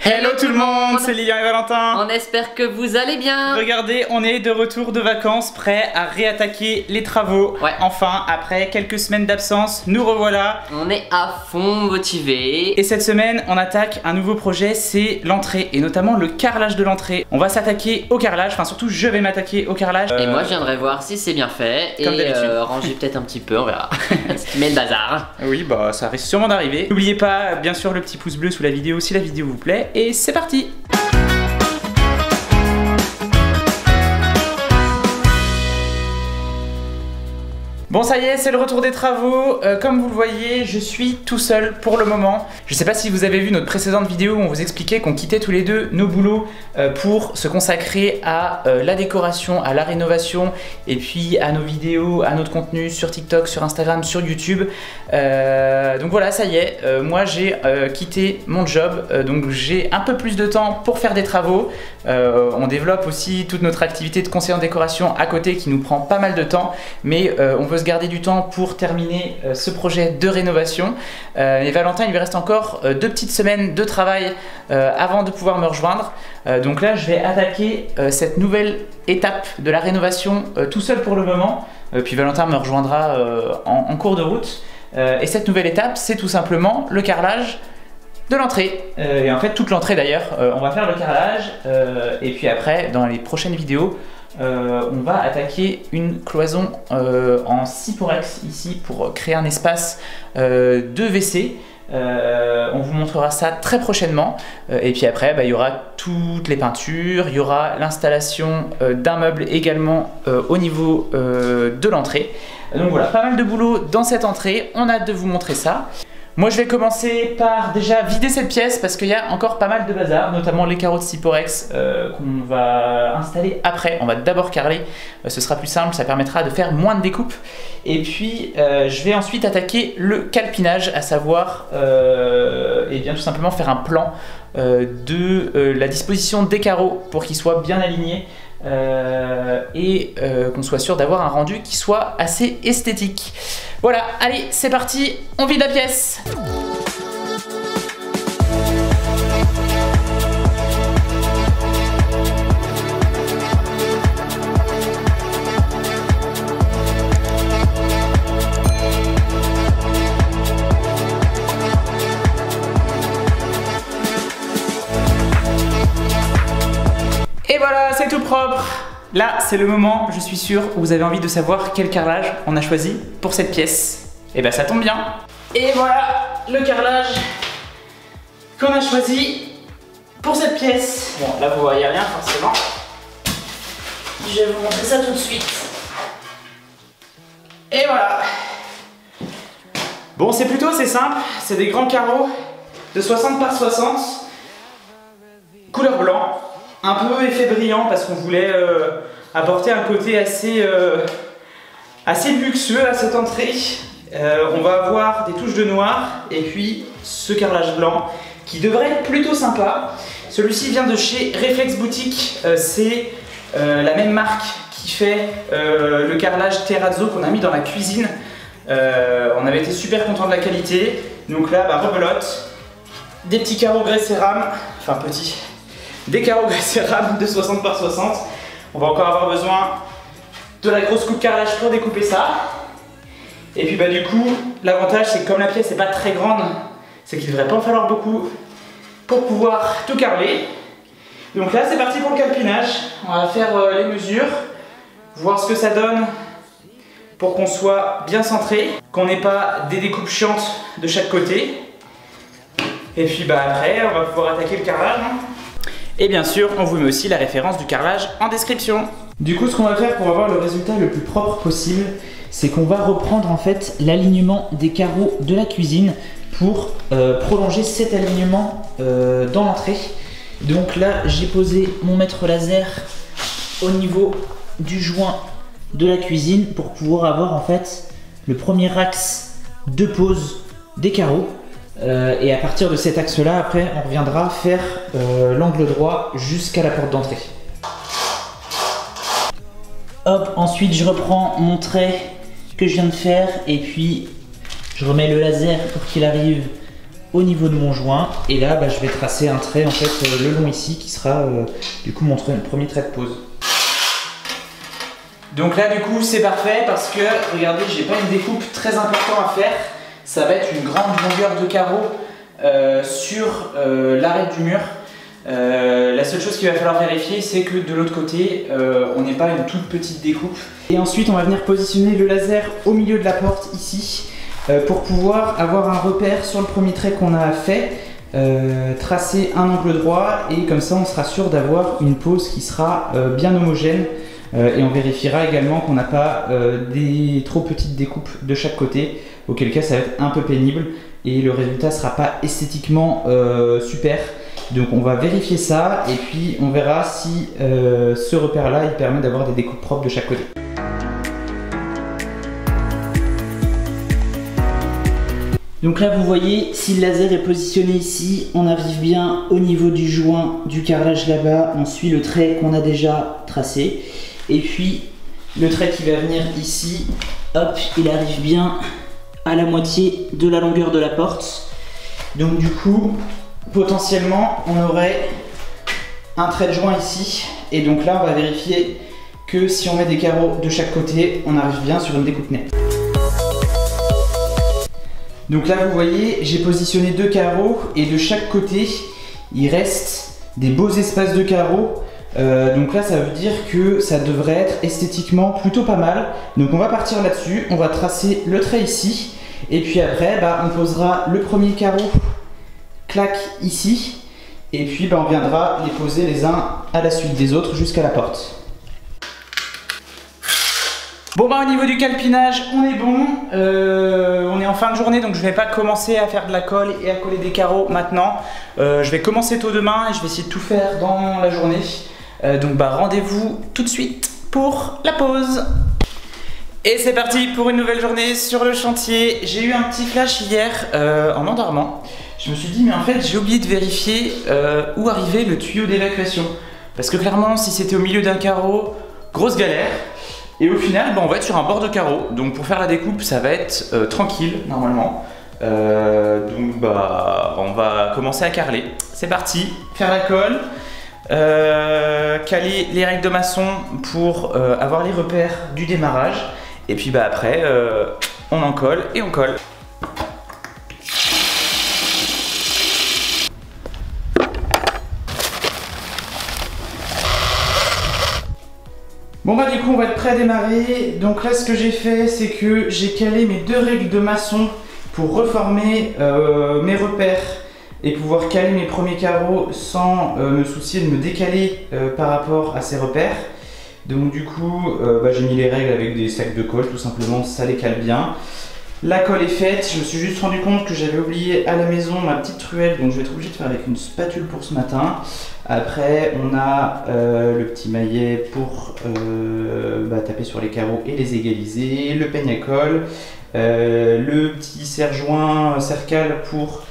Hello tout le monde, c'est Lilian et Valentin. On espère que vous allez bien. Regardez, on est de retour de vacances, prêts à réattaquer les travaux. Ouais. Enfin, après quelques semaines d'absence, nous revoilà. On est à fond motivés. Et cette semaine, on attaque un nouveau projet, c'est l'entrée, et notamment le carrelage de l'entrée. On va s'attaquer au carrelage, enfin surtout je vais m'attaquer au carrelage. Et moi je viendrai voir si c'est bien fait. Comme d'habitude. Ranger peut-être un petit peu, on verra. Ce qui met le bazar. Oui, bah ça risque sûrement d'arriver. N'oubliez pas, bien sûr, le petit pouce bleu sous la vidéo si la vidéo vous plaît. Et c'est parti! Bon, ça y est, c'est le retour des travaux. Comme vous le voyez, je suis tout seul pour le moment. Je sais pas si vous avez vu notre précédente vidéo où on vous expliquait qu'on quittait tous les deux nos boulots pour se consacrer à la décoration, à la rénovation et puis à nos vidéos, à notre contenu sur TikTok, sur Instagram, sur YouTube. Donc voilà, ça y est, moi j'ai quitté mon job, donc j'ai un peu plus de temps pour faire des travaux. On développe aussi toute notre activité de conseiller en décoration à côté qui nous prend pas mal de temps, mais on veut se garder du temps pour terminer ce projet de rénovation. Et Valentin, il lui reste encore 2 petites semaines de travail avant de pouvoir me rejoindre. Donc là, je vais attaquer cette nouvelle étape de la rénovation tout seul pour le moment. Puis Valentin me rejoindra en cours de route. Et cette nouvelle étape, c'est tout simplement le carrelage de l'entrée. Et en fait, toute l'entrée d'ailleurs, on va faire le carrelage. Et puis après, dans les prochaines vidéos, on va attaquer une cloison en Syporex ici pour créer un espace de WC. On vous montrera ça très prochainement. Et puis après, il y aura toutes les peintures, il y aura l'installation d'un meuble également au niveau de l'entrée. Donc voilà, pas mal de boulot dans cette entrée. On a hâte de vous montrer ça. Moi je vais commencer par déjà vider cette pièce parce qu'il y a encore pas mal de bazar, notamment les carreaux de Syporex qu'on va installer après. On va d'abord carreler, ce sera plus simple, ça permettra de faire moins de découpes. Et puis je vais ensuite attaquer le calpinage, à savoir et bien tout simplement faire un plan de la disposition des carreaux pour qu'ils soient bien alignés. Et qu'on soit sûr d'avoir un rendu qui soit assez esthétique. Voilà, allez, c'est parti, on vide la pièce. Et voilà, c'est tout propre. Là, c'est le moment, je suis sûr, où vous avez envie de savoir quel carrelage on a choisi pour cette pièce. Et ben ça tombe bien. Et voilà le carrelage qu'on a choisi pour cette pièce. Bon, là vous voyez rien forcément. Je vais vous montrer ça tout de suite. Et voilà. Bon, c'est plutôt assez simple. C'est des grands carreaux de 60 par 60, couleur blanc. Un peu effet brillant parce qu'on voulait apporter un côté assez luxueux à cette entrée. On va avoir des touches de noir et puis ce carrelage blanc qui devrait être plutôt sympa. Celui-ci vient de chez Reflex Boutique. C'est la même marque qui fait le carrelage terrazzo qu'on a mis dans la cuisine. On avait été super content de la qualité. Donc là, rebelote. Des petits carreaux grès cérame, enfin petits. Des carreaux grès cérame de 60 par 60. On va encore avoir besoin de la grosse coupe carrelage pour découper ça. Et puis du coup, l'avantage c'est que comme la pièce n'est pas très grande, c'est qu'il ne devrait pas en falloir beaucoup pour pouvoir tout carreler. Donc là c'est parti pour le calpinage. On va faire les mesures, voir ce que ça donne pour qu'on soit bien centré, qu'on n'ait pas des découpes chiantes de chaque côté. Et puis après, on va pouvoir attaquer le carrelage. Et bien sûr, on vous met aussi la référence du carrelage en description. Du coup, ce qu'on va faire pour avoir le résultat le plus propre possible, c'est qu'on va reprendre en fait l'alignement des carreaux de la cuisine pour prolonger cet alignement dans l'entrée. Donc là, j'ai posé mon mètre laser au niveau du joint de la cuisine pour pouvoir avoir en fait le premier axe de pose des carreaux. Et à partir de cet axe là, après on reviendra faire l'angle droit jusqu'à la porte d'entrée. Hop, ensuite je reprends mon trait que je viens de faire et puis je remets le laser pour qu'il arrive au niveau de mon joint. Et là, je vais tracer un trait en fait le long ici qui sera du coup mon premier trait de pose. Donc là, du coup, c'est parfait parce que, regardez, j'ai pas une découpe très importante à faire. Ça va être une grande longueur de carreau sur l'arête du mur. La seule chose qu'il va falloir vérifier, c'est que de l'autre côté, on n'ait pas une toute petite découpe. Et ensuite, on va venir positionner le laser au milieu de la porte ici pour pouvoir avoir un repère sur le premier trait qu'on a fait, tracer un angle droit et comme ça, on sera sûr d'avoir une pose qui sera bien homogène. Et on vérifiera également qu'on n'a pas des trop petites découpes de chaque côté, auquel cas ça va être un peu pénible et le résultat ne sera pas esthétiquement super. Donc on va vérifier ça et puis on verra si ce repère là il permet d'avoir des découpes propres de chaque côté. Donc là vous voyez, si le laser est positionné ici, on arrive bien au niveau du joint du carrelage là-bas, on suit le trait qu'on a déjà tracé. Et puis le trait qui va venir ici, hop, il arrive bien à la moitié de la longueur de la porte. Donc du coup, potentiellement, on aurait un trait de joint ici. Et donc là, on va vérifier que si on met des carreaux de chaque côté, on arrive bien sur une découpe nette. Donc là, vous voyez, j'ai positionné 2 carreaux et de chaque côté, il reste des beaux espaces de carreaux. Donc là ça veut dire que ça devrait être esthétiquement plutôt pas mal. Donc on va partir là-dessus, on va tracer le trait ici et puis après on posera le premier carreau, clac, ici et puis on viendra les poser les uns à la suite des autres jusqu'à la porte. Bon au niveau du calpinage on est bon, on est en fin de journée donc je vais pas commencer à faire de la colle et à coller des carreaux maintenant. Je vais commencer tôt demain et je vais essayer de tout faire dans la journée. Donc rendez-vous tout de suite pour la pause. Et c'est parti pour une nouvelle journée sur le chantier. J'ai eu un petit flash hier en m'endormant. Je me suis dit mais en fait j'ai oublié de vérifier où arrivait le tuyau d'évacuation. Parce que clairement si c'était au milieu d'un carreau, grosse galère. Et au final on va être sur un bord de carreau. Donc pour faire la découpe ça va être tranquille normalement. Donc on va commencer à carreler. C'est parti, faire la colle. Caler les règles de maçon pour avoir les repères du démarrage et puis après on en colle et on colle. Bon du coup on va être prêt à démarrer. Donc là ce que j'ai fait c'est que j'ai calé mes 2 règles de maçon pour reformer mes repères et pouvoir caler mes premiers carreaux sans me soucier de me décaler par rapport à ces repères. Donc du coup, j'ai mis les règles avec des sacs de colle, tout simplement, ça les cale bien. La colle est faite, je me suis juste rendu compte que j'avais oublié à la maison ma petite truelle, donc je vais être obligé de faire avec une spatule pour ce matin. Après, on a le petit maillet pour taper sur les carreaux et les égaliser, le peigne à colle, le petit serre-joint, serre-cale pour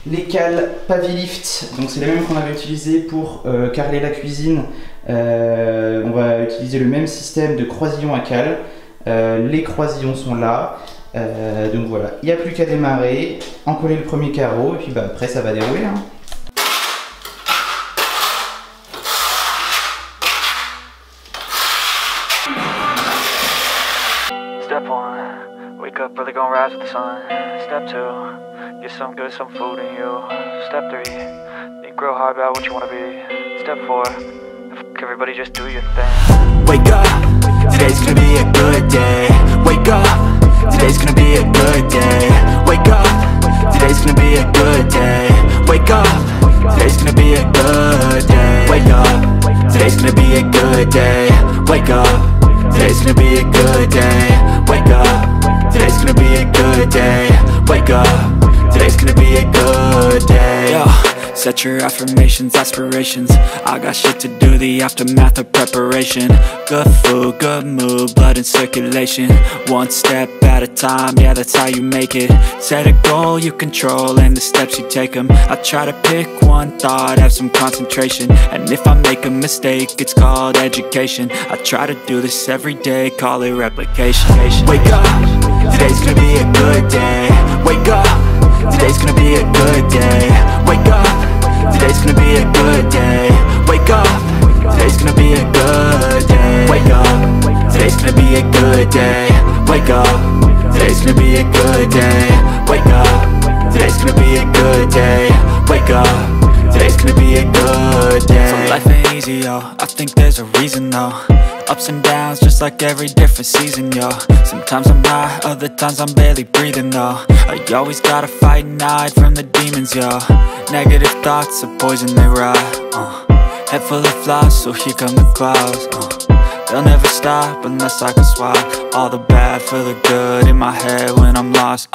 les cales Pavilift, donc c'est les mêmes qu'on avait utilisé pour carreler la cuisine. On va utiliser le même système de croisillon à cale. Les croisillons sont là. Donc voilà, il n'y a plus qu'à démarrer, en coller le premier carreau et puis après ça va dérouler. Step 1, wake up early, gonna rise with the sun. Step 2, get some good, some food in you. Step 3, think real hard about what you wanna be. Step 4, everybody just do your thing. Wake up, today's gonna be a good day. Wake up, today's gonna be a good day. Wake up, today's gonna be a good day. Wake up, today's gonna be a good day. Wake up, today's gonna be a good day. Wake up, today's gonna be a good day. Wake up, today's gonna be a good day. Wake up, today's gonna be a good day. Yo, set your affirmations, aspirations. I got shit to do, the aftermath of preparation. Good food, good mood, blood in circulation. One step at a time, yeah, that's how you make it. Set a goal you control and the steps you take them. I try to pick one thought, have some concentration. And if I make a mistake, it's called education. I try to do this every day, call it replication. Wake up, today's gonna be a good day. Wake up, today's gonna be a good day. Wake up, today's gonna be a good day. Wake up, today's gonna be a good day. Wake up, today's gonna be a good day. Wake up, today's gonna be a good day. Wake up, today's gonna be a good day. Wake up, today's gonna be a good day. So life ain't easy, yo, I think there's a reason though. Ups and downs, just like every different season, yo. Sometimes I'm high, other times I'm barely breathing, though. I always gotta fight and hide from the demons, yo. Negative thoughts are poison, they rot. Head full of flies, so here come the clouds. They'll never stop unless I can swap all the bad for the good in my head when I'm lost.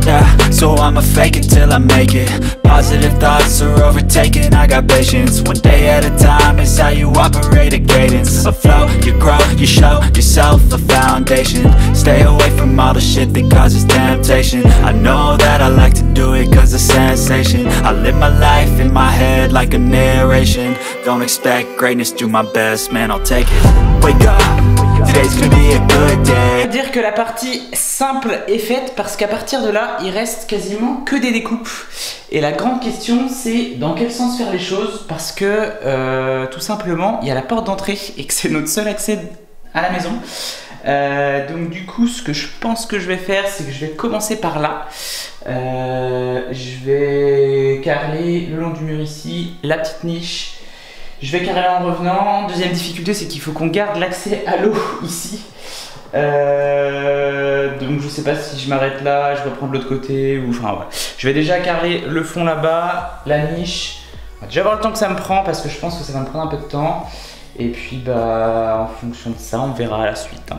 Yeah, so I'ma fake it till I make it. Positive thoughts are overtaken, I got patience. One day at a time is how you operate a cadence. A flow, you grow, you show yourself a foundation. Stay away from all the shit that causes temptation. I know that I like to do it cause it's sensation. I live my life in my head like a narration. Don't expect greatness, do my best, man, I'll take it. Wake up, today's gonna be a good day. On va dire que la partie simple est faite parce qu'à partir de là, il reste quasiment que des découpes. Et la grande question, c'est dans quel sens faire les choses, parce que tout simplement, il y a la porte d'entrée et que c'est notre seul accès à la maison. Donc du coup, ce que je pense que je vais faire, c'est que je vais commencer par là. Je vais carreler le long du mur ici, la petite niche. Je vais carreler en revenant. Deuxième difficulté, c'est qu'il faut qu'on garde l'accès à l'eau ici. Donc je sais pas si je m'arrête là, je reprends de l'autre côté ou enfin voilà. Je vais déjà carreler le fond là-bas, la niche. On va déjà voir le temps que ça me prend parce que je pense que ça va me prendre un peu de temps. Et puis bah en fonction de ça, on verra à la suite. Hein.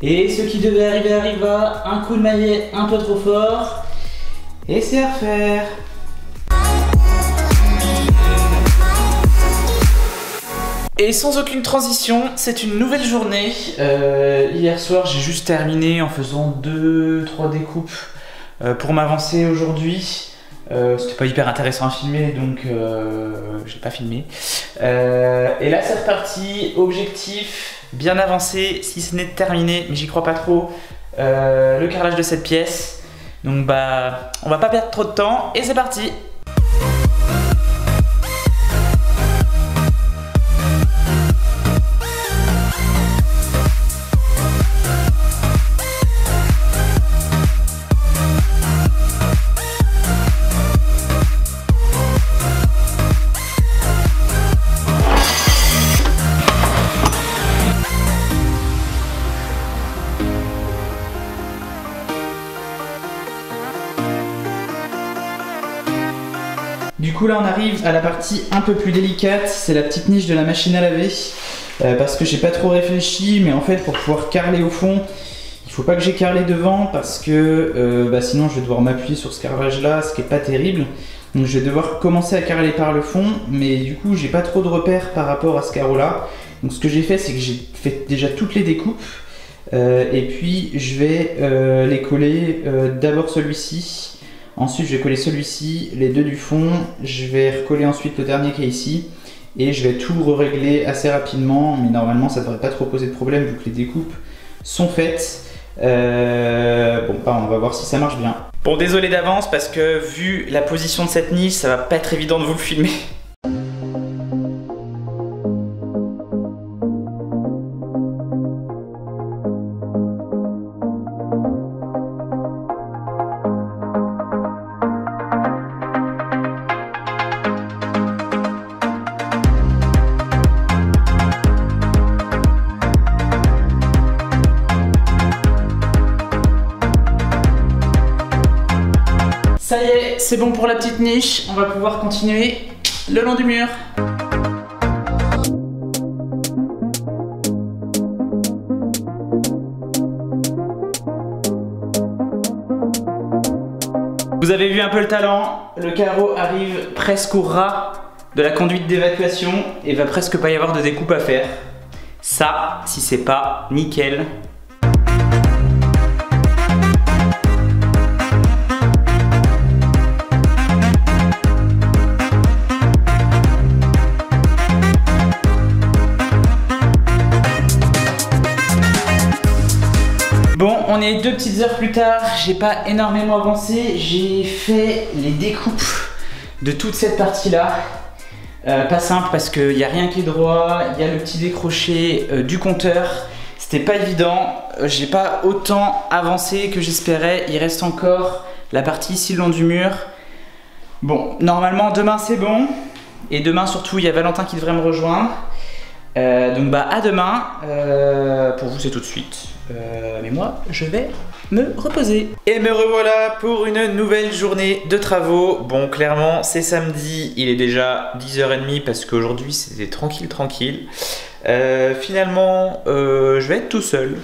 Et ce qui devait arriver arriva, un coup de maillet un peu trop fort, et c'est à refaire. Et sans aucune transition, c'est une nouvelle journée. Hier soir, j'ai juste terminé en faisant 2-3 découpes pour m'avancer aujourd'hui. C'était pas hyper intéressant à filmer, donc je l'ai pas filmé. Et là, c'est reparti. Objectif bien avancé, si ce n'est terminé, mais j'y crois pas trop. Le carrelage de cette pièce. Donc bah, on va pas perdre trop de temps et c'est parti. Du coup là on arrive à la partie un peu plus délicate, c'est la petite niche de la machine à laver, parce que j'ai pas trop réfléchi, mais en fait pour pouvoir carreler au fond, il faut pas que j'ai carrelé devant parce que sinon je vais devoir m'appuyer sur ce carrelage là, ce qui est pas terrible. Donc je vais devoir commencer à carreler par le fond, mais du coup j'ai pas trop de repères par rapport à ce carreau là. Donc ce que j'ai fait, c'est que j'ai fait déjà toutes les découpes, et puis je vais les coller d'abord celui-ci. Ensuite je vais coller celui-ci, les deux du fond, je vais recoller ensuite le dernier qui est ici et je vais tout régler assez rapidement, mais normalement ça ne devrait pas trop poser de problème vu que les découpes sont faites. On va voir si ça marche bien. Bon, désolé d'avance parce que vu la position de cette niche, ça va pas être évident de vous le filmer. Ça y est, c'est bon pour la petite niche, on va pouvoir continuer le long du mur. Vous avez vu un peu le talent, le carreau arrive presque au ras de la conduite d'évacuation et va presque pas y avoir de découpe à faire. Ça, si c'est pas nickel. On est 2 petites heures plus tard, j'ai pas énormément avancé, j'ai fait les découpes de toute cette partie-là. Pas simple parce qu'il n'y a rien qui est droit, il y a le petit décroché du compteur. C'était pas évident, j'ai pas autant avancé que j'espérais, il reste encore la partie ici le long du mur. Bon, normalement demain c'est bon, et demain surtout il y a Valentin qui devrait me rejoindre. Donc bah à demain, pour vous c'est tout de suite, mais moi je vais me reposer. Et me revoilà pour une nouvelle journée de travaux. Bon clairement c'est samedi, il est déjà 10h30 parce qu'aujourd'hui c'était tranquille. Finalement je vais être tout seul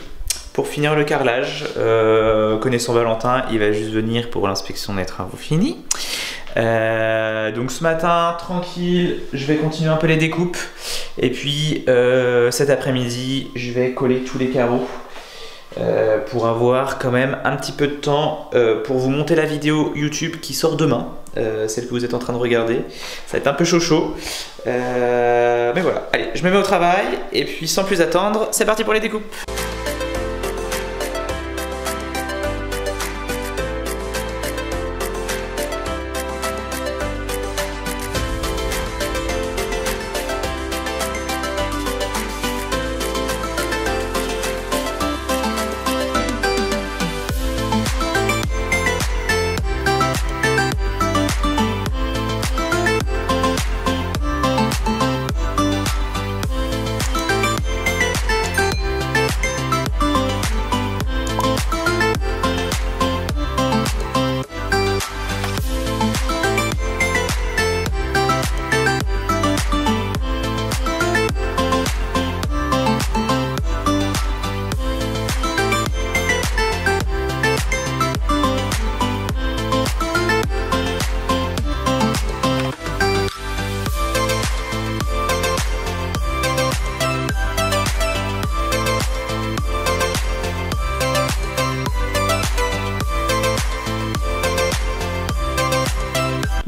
pour finir le carrelage. Connaissant Valentin, il va juste venir pour l'inspection des travaux finis. Donc ce matin tranquille, je vais continuer un peu les découpes et puis cet après-midi je vais coller tous les carreaux pour avoir quand même un petit peu de temps pour vous monter la vidéo YouTube qui sort demain, celle que vous êtes en train de regarder. Ça va être un peu chaud, mais voilà, allez, je me mets au travail et puis sans plus attendre, c'est parti pour les découpes.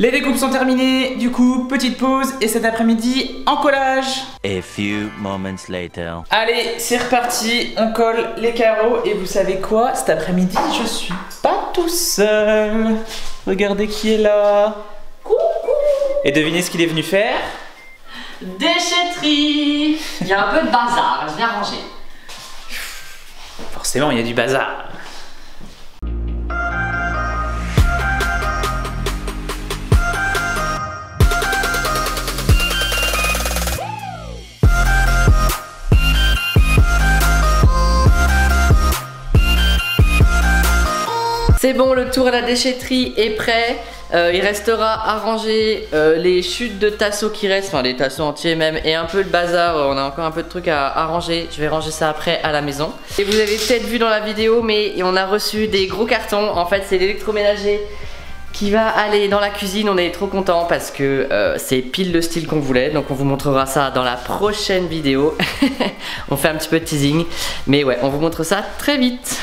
Les découpes sont terminées, du coup, petite pause et cet après-midi, encollage. A few moments later. Allez, c'est reparti, on colle les carreaux et vous savez quoi? Cet après-midi, je suis pas tout seul. Regardez qui est là. Coucou. Et devinez ce qu'il est venu faire? Déchetterie. Il y a un peu de bazar, je viens ranger. Forcément, il y a du bazar. C'est bon, le tour à la déchetterie est prêt. Il restera à ranger les chutes de tasseaux qui restent, enfin les tasseaux entiers même, et un peu le bazar. On a encore un peu de trucs à ranger. Je vais ranger ça après à la maison. Et vous avez peut-être vu dans la vidéo, mais on a reçu des gros cartons. En fait, c'est l'électroménager qui va aller dans la cuisine. On est trop contents parce que c'est pile le style qu'on voulait. Donc on vous montrera ça dans la prochaine vidéo. On fait un petit peu de teasing. Mais ouais, on vous montre ça très vite.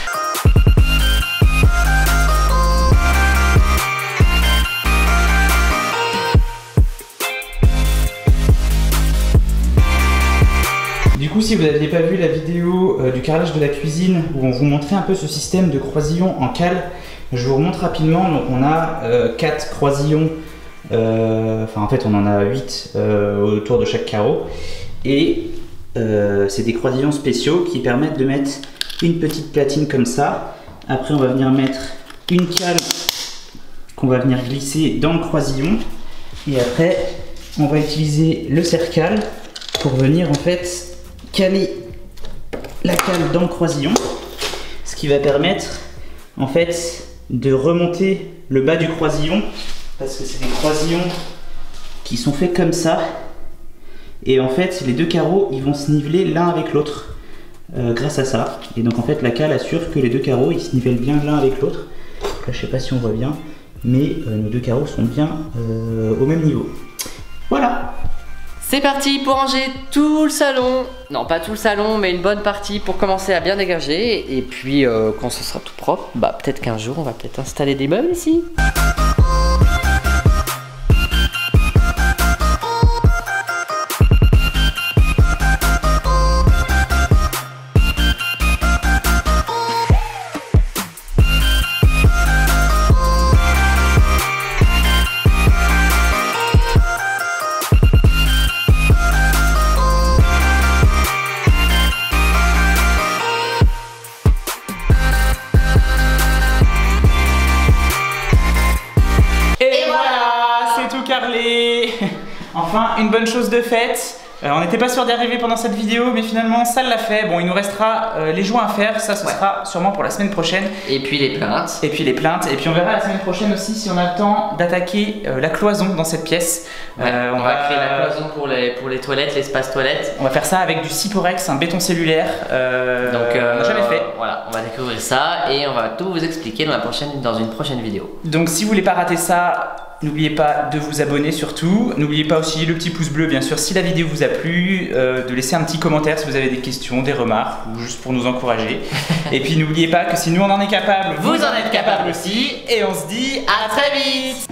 Du coup, si vous n'aviez pas vu la vidéo du carrelage de la cuisine où on vous montrait un peu ce système de croisillons en cale, je vous remonte rapidement. Donc on a 4 croisillons, enfin en fait on en a 8 autour de chaque carreau. Et c'est des croisillons spéciaux qui permettent de mettre une petite platine comme ça. Après on va venir mettre une cale qu'on va venir glisser dans le croisillon. Et après on va utiliser le serre-cale pour venir en fait caler la cale dans le croisillon, ce qui va permettre en fait de remonter le bas du croisillon, parce que c'est des croisillons qui sont faits comme ça, et en fait les deux carreaux ils vont se niveler l'un avec l'autre grâce à ça. Et donc en fait la cale assure que les deux carreaux ils se nivellent bien l'un avec l'autre. Là je sais pas si on voit bien, mais nos deux carreaux sont bien au même niveau. Voilà. C'est parti pour ranger tout le salon. Non, pas tout le salon, mais une bonne partie pour commencer à bien dégager. Et puis, quand ce sera tout propre, bah peut-être qu'un jour, on va peut-être installer des meubles ici. Carlet. Enfin, une bonne chose de faite. On n'était pas sûr d'y arriver pendant cette vidéo, mais finalement ça l'a fait. Bon, il nous restera les joints à faire, ça ce sera sûrement pour la semaine prochaine. Et puis les plaintes. Et puis les plaintes, et puis on verra la semaine prochaine aussi si on a le temps d'attaquer la cloison dans cette pièce. Ouais, on va créer la cloison pour les toilettes, l'espace toilette. On va faire ça avec du Ciporex, un béton cellulaire. Donc on n'a jamais fait. Voilà, on va découvrir ça et on va tout vous expliquer dans une prochaine vidéo. Donc si vous voulez pas rater ça, n'oubliez pas de vous abonner surtout. N'oubliez pas aussi le petit pouce bleu bien sûr si la vidéo vous a plu, de laisser un petit commentaire si vous avez des questions, des remarques ou juste pour nous encourager. Et puis n'oubliez pas que si nous on en est capable, Vous en êtes capable aussi. Et on se dit à très vite.